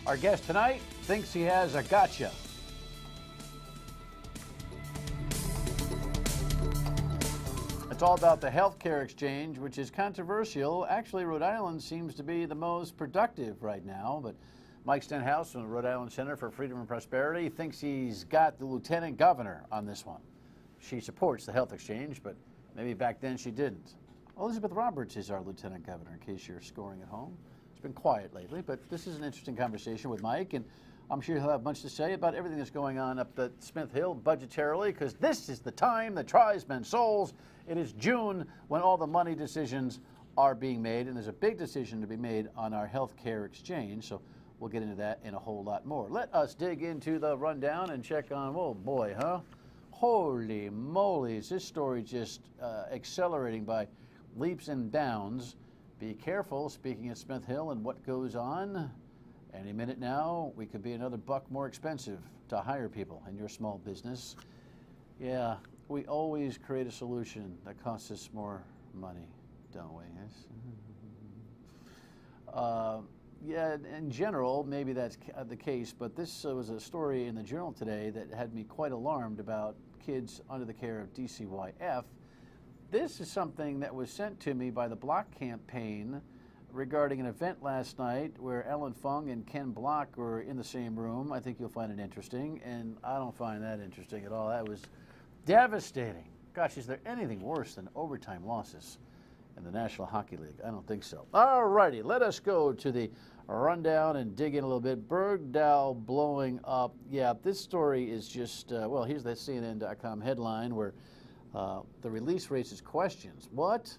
Our guest tonight thinks he has a gotcha. It's all about the healthcare exchange, which is controversial. Actually, Rhode Island seems to be the most productive right now, but Mike Stenhouse from the Rhode Island Center for Freedom and Prosperity thinks he's got the lieutenant governor on this one. She supports the health exchange, but maybe back then she didn't. Elizabeth Roberts is our lieutenant governor, in case you're scoring at home. It's been quiet lately, but this is an interesting conversation with Mike, and I'm sure he'll have much to say about everything that's going on up at Smith Hill budgetarily, because this is the time that tries men's souls. It is June when all the money decisions are being made, and there's a big decision to be made on our health care exchange, so we'll get into that and a whole lot more. Let us dig into the rundown and check on, oh boy, huh? Holy moly, is this story just accelerating by leaps and bounds. Be careful, speaking at Smith Hill and what goes on. Any minute now, we could be another buck more expensive to hire people in your small business. Yeah, we always create a solution that costs us more money, don't we? Yes. Yeah, in general, maybe that's the case, but this was a story in the Journal today that had me quite alarmed about kids under the care of DCYF. This is something that was sent to me by the Block campaign regarding an event last night where Ellen Fung and Ken Block were in the same room. I think you'll find it interesting, and I don't find that interesting at all. That was devastating. Gosh, is there anything worse than overtime losses in the National Hockey League? I don't think so. All righty, let us go to the rundown and dig in a little bit. Bergdahl blowing up. Yeah, this story is just, well, here's the CNN.com headline where the release raises questions. What?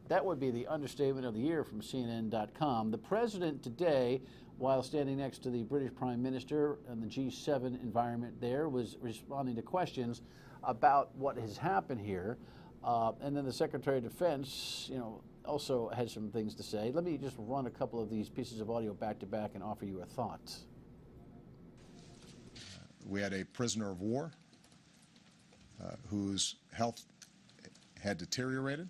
That would be the understatement of the year from CNN.com. The president today, while standing next to the British Prime Minister and the G7 environment there, was responding to questions about what has happened here. And then the Secretary of Defense, also had some things to say. Let me just run a couple of these pieces of audio back to back and offer you a thought. We had a prisoner of war whose health had deteriorated,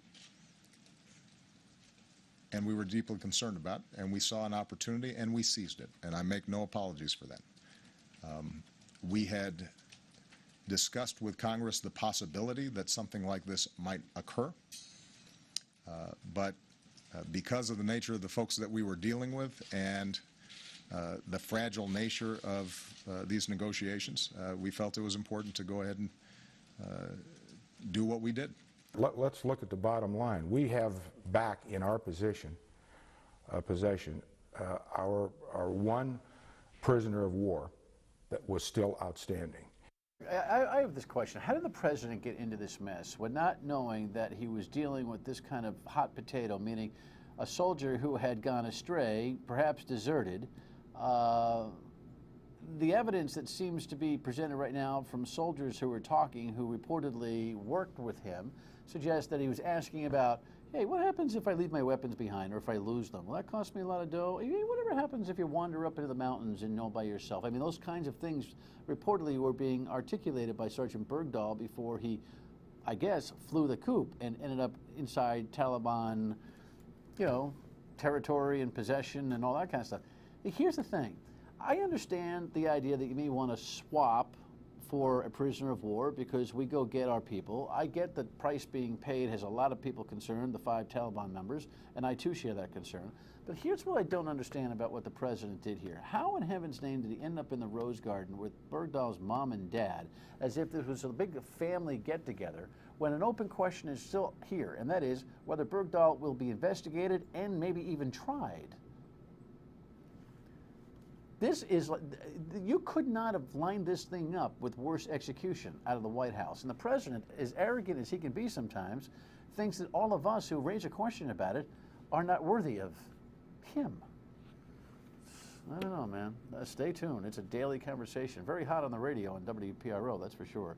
and we were deeply concerned about, and we saw an opportunity and we seized it, and I make no apologies for that. We had discussed with Congress the possibility that something like this might occur, but because of the nature of the folks that we were dealing with and the fragile nature of these negotiations, we felt it was important to go ahead and do what we did. Let's look at the bottom line. We have back in our possession our one prisoner of war that was still outstanding. I have this question. How did the president get into this mess when not knowing that he was dealing with this kind of hot potato, meaning a soldier who had gone astray, perhaps deserted? The evidence that seems to be presented right now from soldiers who were talking, who reportedly worked with him, suggests that he was asking about, hey, what happens if I leave my weapons behind or if I lose them? Will that cost me a lot of dough? Whatever happens if you wander up into the mountains and by yourself? I mean, those kinds of things reportedly were being articulated by Sergeant Bergdahl before he, I guess, flew the coop and ended up inside Taliban, territory and possession and all that kind of stuff. Here's the thing. I understand the idea that you may want to swap for a prisoner of war because we go get our people. I get the price being paid has a lot of people concerned, the 5 Taliban members, and I too share that concern. But here's what I don't understand about what the president did here. How in heaven's name did he end up in the Rose Garden with Bergdahl's mom and dad as if this was a big family get-together when an open question is still here, and that is whether Bergdahl will be investigated and maybe even tried? This is, you could not have lined this thing up with worse execution out of the White House. And the president, as arrogant as he can be sometimes, thinks that all of us who raise a question about it are not worthy of him. I don't know, man. Stay tuned. It's a daily conversation. Very hot on the radio on WPRO, that's for sure.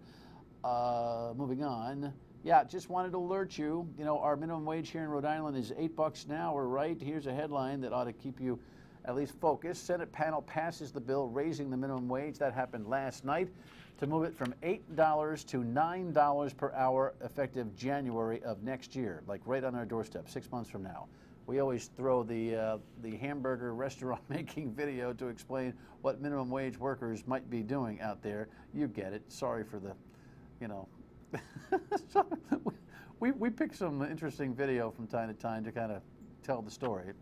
Moving on. Yeah, just wanted to alert you. Our minimum wage here in Rhode Island is $8 an hour, right? Here's a headline that ought to keep you at least focused. Senate panel passes the bill raising the minimum wage. That happened last night to move it from $8 to $9 per hour effective January of next year, like right on our doorstep, 6 months from now. We always throw the hamburger restaurant making video to explain what minimum wage workers might be doing out there. You get it. Sorry for the, you know. So we pick some interesting video from time to time to kind of tell the story.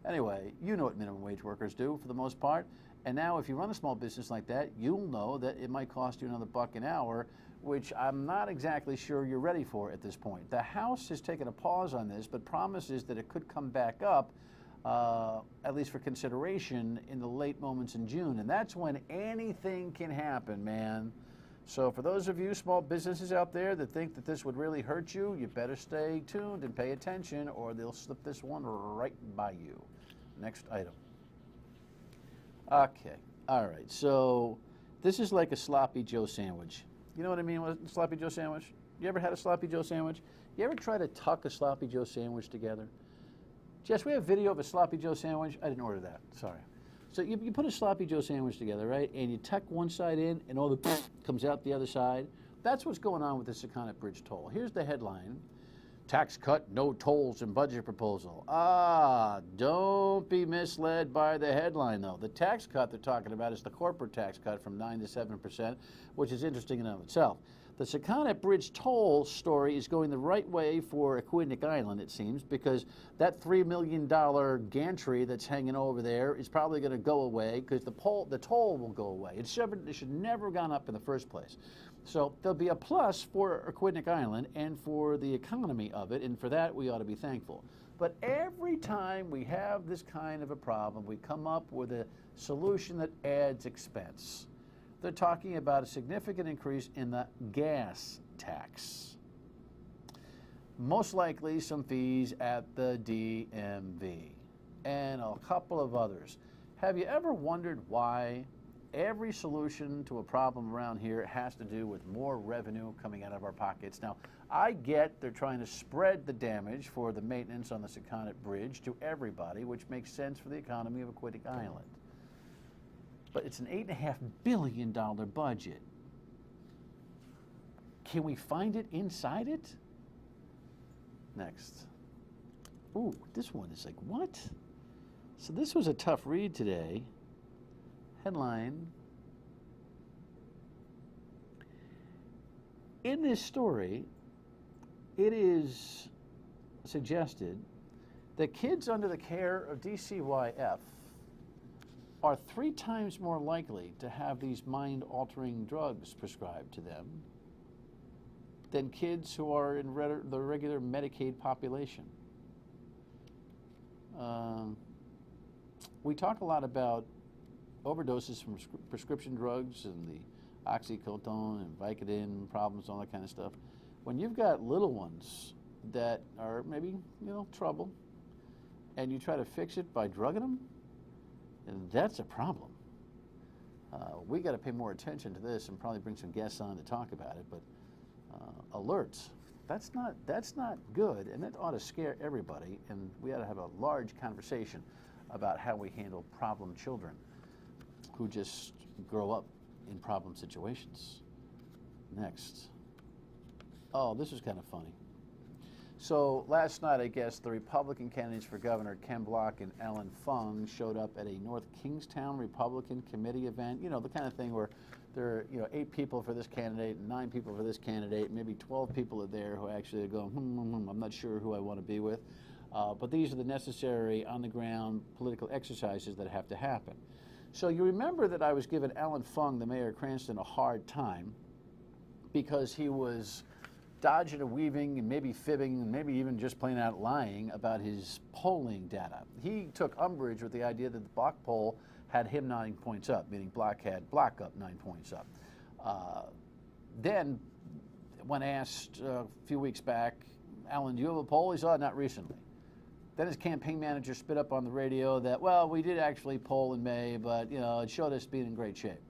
Anyway, you know what minimum wage workers do for the most part. And now if you run a small business like that, you'll know that it might cost you another $1 an hour, which I'm not exactly sure you're ready for at this point. The House has taken a pause on this, but promises that it could come back up, at least for consideration, in the late moments in June. And that's when anything can happen, man. So for those of you small businesses out there that think that this would really hurt you, you better stay tuned and pay attention, or they'll slip this one right by you. Next item. Okay, all right, so this is like a sloppy Joe sandwich. You know what I mean with a sloppy Joe sandwich? You ever had a sloppy Joe sandwich? You ever try to tuck a sloppy Joe sandwich together? Jess, we have video of a sloppy Joe sandwich. I didn't order that, sorry. So you put a sloppy Joe sandwich together, right? And you tuck one side in and all the comes out the other side. That's what's going on with the Secana Bridge toll. Here's the headline. Tax cut, no tolls in budget proposal. Don't be misled by the headline, though. The tax cut they're talking about is the corporate tax cut from 9 to 7%, which is interesting in and of itself. The Secana Bridge toll story is going the right way for Aquidneck Island, it seems, because that $3 million gantry that's hanging over there is probably going to go away because the toll will go away. It should never have gone up in the first place. So there'll be a plus for Aquidneck Island and for the economy of it, and for that we ought to be thankful. But every time we have this kind of a problem, we come up with a solution that adds expense. They're talking about a significant increase in the gas tax. Most likely some fees at the DMV and a couple of others. Have you ever wondered why every solution to a problem around here has to do with more revenue coming out of our pockets? Now, I get they're trying to spread the damage for the maintenance on the Secana Bridge to everybody, which makes sense for the economy of Aquidneck Island. But it's an $8.5 billion budget. Can we find it inside it? Next. Ooh, this one is like, what? So this was a tough read today. Headline. In this story, it is suggested that kids under the care of DCYF are 3 times more likely to have these mind-altering drugs prescribed to them than kids who are in the regular Medicaid population. We talk a lot about overdoses from prescription drugs and the oxycodone and Vicodin problems, all that kind of stuff. When you've got little ones that are maybe, trouble, and you try to fix it by drugging them, and that's a problem. We got to pay more attention to this and probably bring some guests on to talk about it. But alerts, that's not good, and that ought to scare everybody. And we ought to have a large conversation about how we handle problem children who just grow up in problem situations. Next. Oh, this is kind of funny. So last night, I guess, the Republican candidates for governor, Ken Block and Ellen Fung, showed up at a North Kingstown Republican committee event. You know, the kind of thing where there are 8 people for this candidate and 9 people for this candidate, maybe 12 people are there who actually are going, I'm not sure who I want to be with. But these are the necessary on-the-ground political exercises that have to happen. So you remember that I was giving Ellen Fung, the mayor of Cranston, a hard time because he was dodging and weaving and maybe fibbing and maybe even just plain out lying about his polling data. He took umbrage with the idea that the Block poll had him 9 points up, meaning Block had Block up 9 points up. Then, when asked a few weeks back, Alan, do you have a poll? He said, not recently. Then his campaign manager spit up on the radio that, well, we did actually poll in May, but it showed us being in great shape.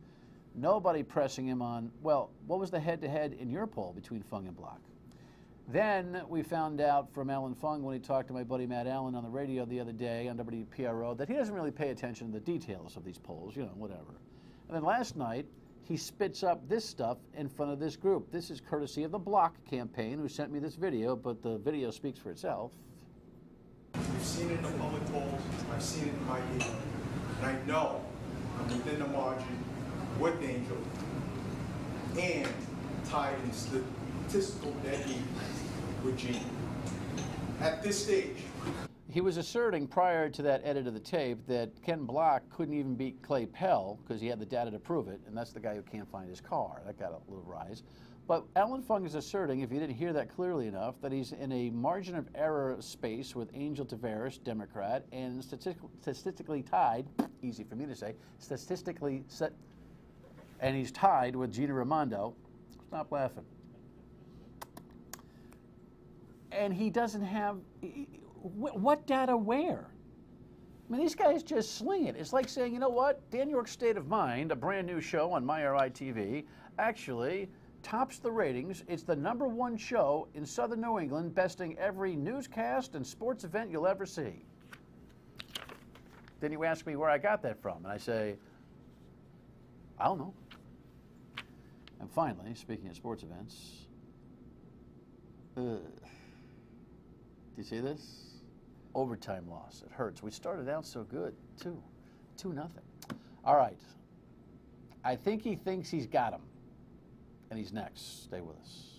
Nobody pressing him on, well, what was the head-to-head in your poll between Fung and Block? Then we found out from Alan Fung when he talked to my buddy Matt Allen on the radio the other day on WPRO that he doesn't really pay attention to the details of these polls, whatever. And then last night, he spits up this stuff in front of this group. This is courtesy of the Block campaign, who sent me this video, but the video speaks for itself. We've seen it in the public polls, I've seen it in my neighborhood. And I know I'm within the margin with Angel and tied in statistical decade with Gene. At this stage, He was asserting prior to that edit of the tape that Ken Block couldn't even beat Clay Pell because he had the data to prove it, and that's the guy who can't find his car. That got a little rise. But Alan Fung is asserting, if you didn't hear that clearly enough, that he's in a margin of error space with Angel Tavares, Democrat, and statistically tied, easy for me to say, and he's tied with Gina Raimondo. Stop laughing. And he doesn't have, what data where? I mean, these guys just sling it. It's like saying, you know what, Dan York's State of Mind, a brand new show on MyRI TV, actually tops the ratings. It's the #1 show in Southern New England, besting every newscast and sports event you'll ever see. Then you ask me where I got that from, and I say, I don't know. And finally, speaking of sports events, do you see this? Overtime loss. It hurts. We started out so good, 2-0. All right. I think he thinks he's got him. And he's next. Stay with us.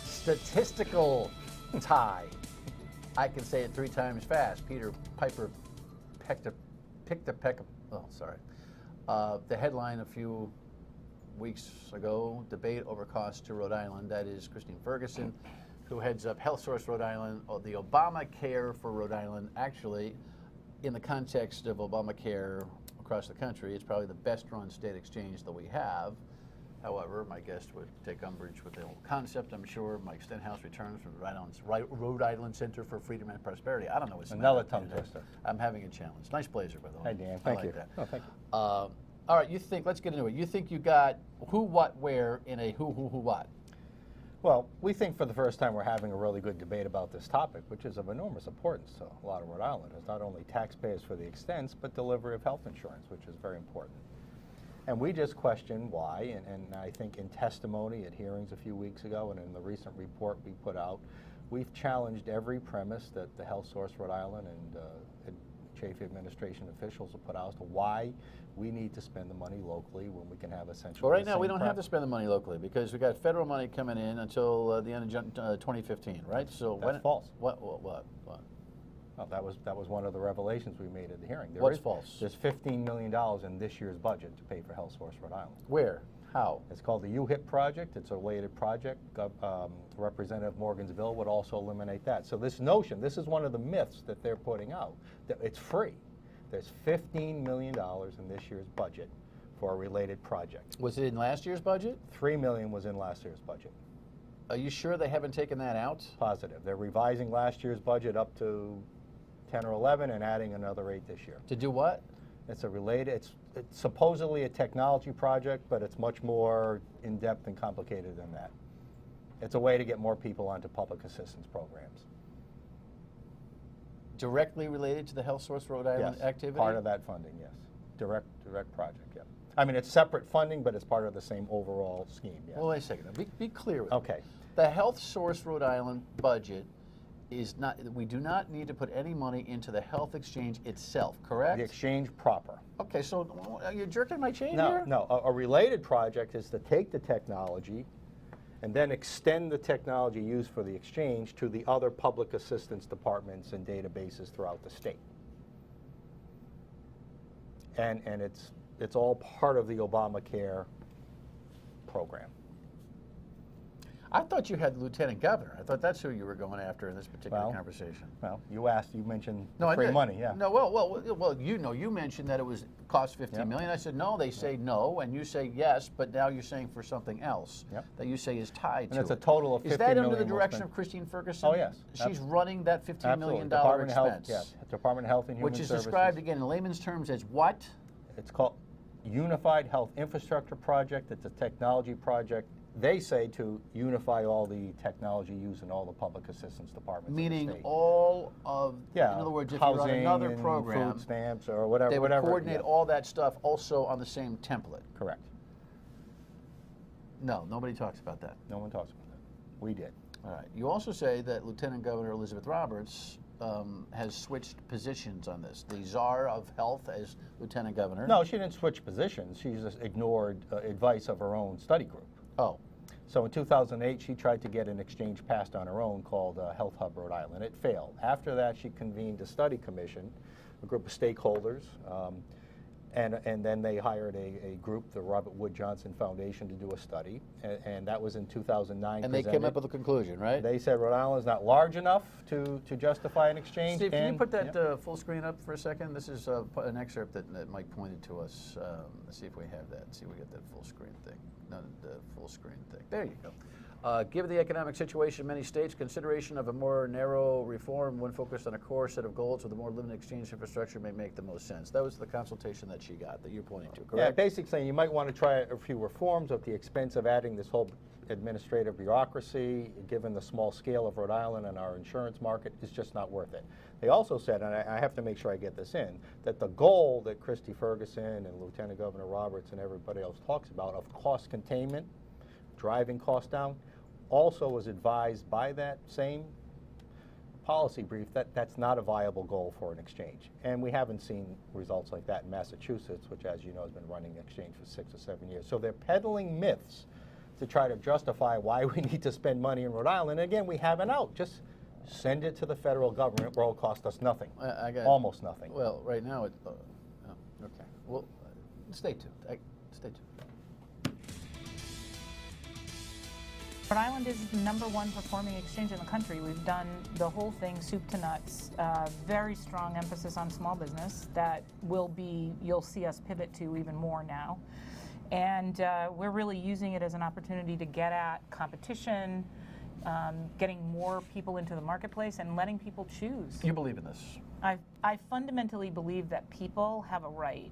Statistical tie. I can say it 3 times fast. Peter Piper picked a peck of, oh, sorry. The headline a few weeks ago, debate over costs to Rhode Island. That is Christine Ferguson, who heads up Health Source Rhode Island, the Obamacare for Rhode Island. Actually, in the context of Obamacare across the country, it's probably the best run state exchange that we have. However, my guest would take umbrage with the whole concept, I'm sure. Mike Stenhouse returns from Rhode Island Center for Freedom and Prosperity. I don't know what's another tongue twister. I'm having a challenge. Nice blazer, by the way. Hey, Dan. Thank you. That. Oh, thank you. All right, you think, let's get into it. You think you got who, what, where in a who, what? Well, we think for the first time we're having a really good debate about this topic, which is of enormous importance to a lot of Rhode Islanders. Not only taxpayers for the expense, but delivery of health insurance, which is very important. And we just question why, and I think in testimony at hearings a few weeks ago and in the recent report we put out, we've challenged every premise that the Health Source Rhode Island and Chafee administration officials have put out as to why we need to spend the money locally when we can have essentially. Well, right now we don't have to spend the money locally because we got federal money coming in until the end of 2015, right? So that's false. What? Well, that was one of the revelations we made at the hearing. What's false? There's $15 million in this year's budget to pay for Health Source Rhode Island. Where? How? It's called the UHIP project. It's a related project. Representative Morgan's bill would also eliminate that. So this notion, this is one of the myths that they're putting out, that it's free. There's $15 million in this year's budget for a related project. Was it in last year's budget? $3 million was in last year's budget. Are you sure they haven't taken that out? Positive. They're revising last year's budget up to 10 or 11 and adding another 8 this year. To do what? It's a related, it's supposedly a technology project, but it's much more in-depth and complicated than that. It's a way to get more people onto public assistance programs. Directly related to the Health Source Rhode Island activity? Part of that funding, yes. Direct project, yeah. I mean, it's separate funding, but it's part of the same overall scheme, yes. Well, wait a second. Be clear with me. The Health Source Rhode Island budget is not, we do not need to put any money into the health exchange itself, correct? The exchange proper. Okay, so are you jerking my chain No, here? no. A related project is to take the technology and then extend the technology used for the exchange to the other public assistance departments and databases throughout the state. And it's all part of the Obamacare program. I thought you had the lieutenant governor. I thought that's who you were going after in this particular conversation. Well, you mentioned no, free money, yeah. No, well, you mentioned that it was cost $15 million. I said no. They say no, and you say yes, but now you're saying for something else that you say is tied to. And it's a total of $15 million. Is that under the direction of Christine Ferguson? Oh yes, she's running that $15 million Department expense. Of Health, yes, Department of Health and Human Services, Services. Which is described again in layman's terms as what? It's called Unified Health Infrastructure Project. It's a technology project. They say to unify all the technology used in all the public assistance departments. Meaning in the state. all of, in other words, if you're on another and program, food stamps or whatever, they would coordinate all that stuff also on the same template. Correct. No, nobody talks about that. No one talks about that. We did. All right. You also say that Lieutenant Governor Elizabeth Roberts has switched positions on this. The czar of health as lieutenant governor. No, she didn't switch positions. She just ignored advice of her own study group. Oh. So in 2008, she tried to get an exchange passed on her own called Health Hub Rhode Island. It failed. After that, she convened a study commission, a group of stakeholders, and then they hired a group, the Robert Wood Johnson Foundation, to do a study, and that was in 2009. And they came up with a conclusion, right? They said Rhode Island is not large enough to justify an exchange. Steve, can you put that yeah. full screen up for a second? This is an excerpt that Mike pointed to us. Let's see if we have that. See if we get that full screen thing. No, the full screen thing. There you go. Given the economic situation in many states, consideration of a more narrow reform, one focused on a core set of goals with a more limited exchange infrastructure, may make the most sense. That was the consultation that she got, that you're pointing to, correct? Yeah, basically saying you might want to try a few reforms at the expense of adding this whole administrative bureaucracy, given the small scale of Rhode Island and our insurance market, is just not worth it. They also said, and I have to make sure I get this in, that the goal that Christy Ferguson and Lieutenant Governor Roberts and everybody else talks about of cost containment, driving costs down, also was advised by that same policy brief that that's not a viable goal for an exchange. And we haven't seen results like that in Massachusetts, which, as you know, has been running an exchange for 6 or 7 years. So they're peddling myths to try to justify why we need to spend money in Rhode Island. And again, we have an out. Just send it to the federal government where it'll cost us nothing, almost nothing. Well, right now, okay. Well, stay tuned. Stay tuned. Rhode Island is the #1 performing exchange in the country. We've done the whole thing soup to nuts. Very strong emphasis on small business that you'll see us pivot to even more now. And we're really using it as an opportunity to get at competition, getting more people into the marketplace and letting people choose. You believe in this? I fundamentally believe that people have a right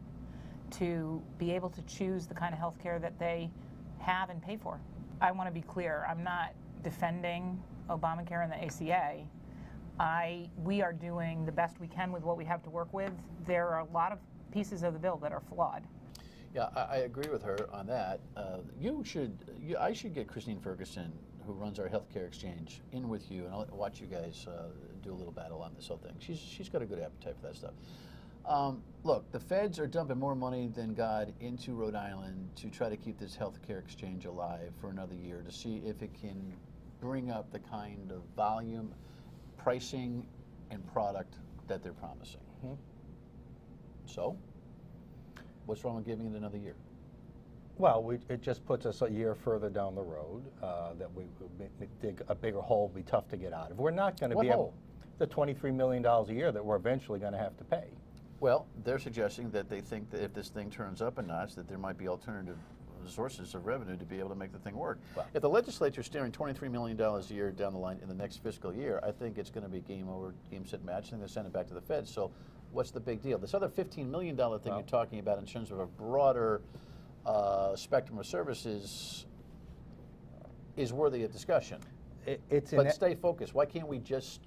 to be able to choose the kind of health care that they have and pay for. I want to be clear, I'm not defending Obamacare and the ACA. We are doing the best we can with what we have to work with. There are a lot of pieces of the bill that are flawed. Yeah, I agree with her on that. I should get Christine Ferguson, who runs our healthcare exchange, in with you, and I'll watch you guys do a little battle on this whole thing. She's got a good appetite for that stuff. Look, the feds are dumping more money than God into Rhode Island to try to keep this healthcare exchange alive for another year to see if it can bring up the kind of volume, pricing, and product that they're promising. Mm-hmm. So, what's wrong with giving it another year? Well, it just puts us a year further down the road that we dig a bigger hole, be tough to get out of. We're not going to be able, the $23 million a year that we're eventually going to have to pay. Well, they're suggesting that they think that if this thing turns up a notch, that there might be alternative sources of revenue to be able to make the thing work. Well, if the legislature is steering $23 million a year down the line in the next fiscal year, I think it's going to be game over, game, set, match, and they'll send it back to the feds. So what's the big deal? This other $15 million thing you're talking about in terms of a broader spectrum of services is worthy of discussion. But stay focused. Why can't we just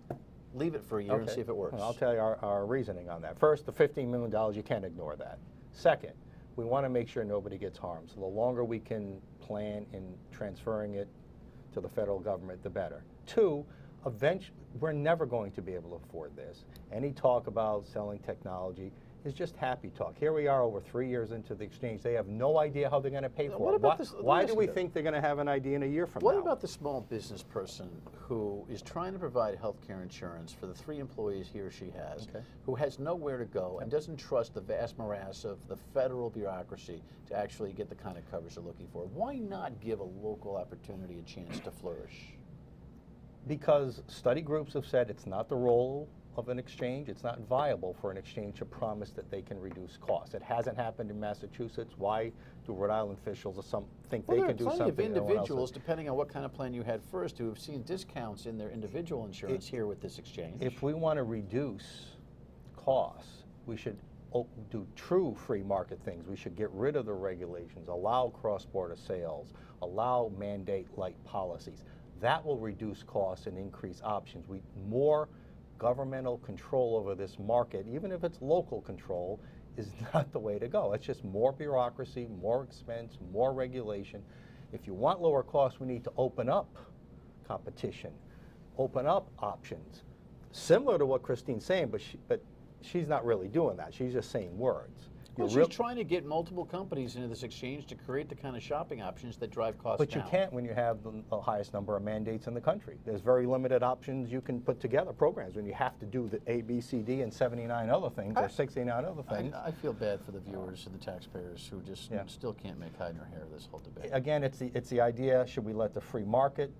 leave it for a year and see if it works? Well, I'll tell you our reasoning on that. First, the $15 million, you can't ignore that. Second, we want to make sure nobody gets harmed. So the longer we can plan in transferring it to the federal government, the better. Two, eventually, we're never going to be able to afford this. Any talk about selling technology is just happy talk. Here we are over 3 years into the exchange. They have no idea how they're going to pay for it. Why do we think they're going to have an idea in a year from now? What about the small business person who is trying to provide health care insurance for the 3 employees he or she has, who has nowhere to go and doesn't trust the vast morass of the federal bureaucracy to actually get the kind of coverage they're looking for? Why not give a local opportunity a chance to flourish? Because study groups have said it's not the role of an exchange. It's not viable for an exchange to promise that they can reduce costs. It hasn't happened in Massachusetts. Why do Rhode Island officials think they can do something? There are plenty of individuals, depending on what kind of plan you had first, who have seen discounts in their individual insurance here with this exchange. If we want to reduce costs, we should do true free market things. We should get rid of the regulations, allow cross-border sales, allow mandate-like policies. That will reduce costs and increase options. More governmental control over this market, even if it's local control, is not the way to go. It's just more bureaucracy, more expense, more regulation. If you want lower costs, we need to open up competition, open up options. Similar to what Christine's saying, but she's not really doing that. She's just saying words. Well, she's trying to get multiple companies into this exchange to create the kind of shopping options that drive costs down. But you can't when you have the highest number of mandates in the country. There's very limited options you can put together, programs, when you have to do the A, B, C, D, and 79 other things, or 69 other things. I feel bad for the viewers and the taxpayers who just still can't make hide nor hair of this whole debate. Again, it's the idea, should we let the free market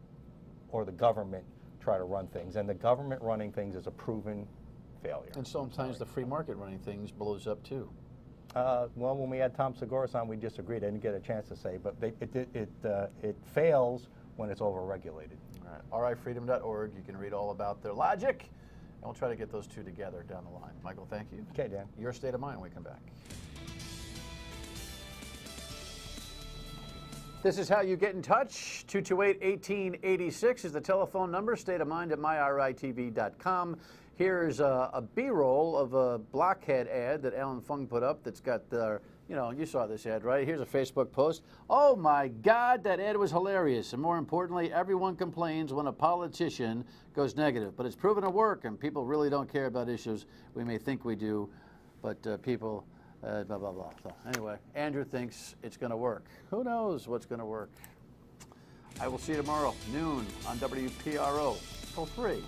or the government try to run things? And the government running things is a proven failure. And sometimes the free market running things blows up too. Well, when we had Tom Segura on, we disagreed. I didn't get a chance to say, but it fails when it's overregulated. All right, rifreedom.org. You can read all about their logic, and we'll try to get those two together down the line. Michael, thank you. Okay, Dan. Your state of mind when we come back. This is how you get in touch. 228-1886 is the telephone number. State of mind at myritv.com. Here's a B-roll of a blockhead ad that Alan Fung put up that's got the, you saw this ad, right? Here's a Facebook post. Oh my God, that ad was hilarious. And more importantly, everyone complains when a politician goes negative. But it's proven to work, and people really don't care about issues we may think we do, but people, blah, blah, blah. So anyway, Andrew thinks it's going to work. Who knows what's going to work? I will see you tomorrow, noon on WPRO till 3.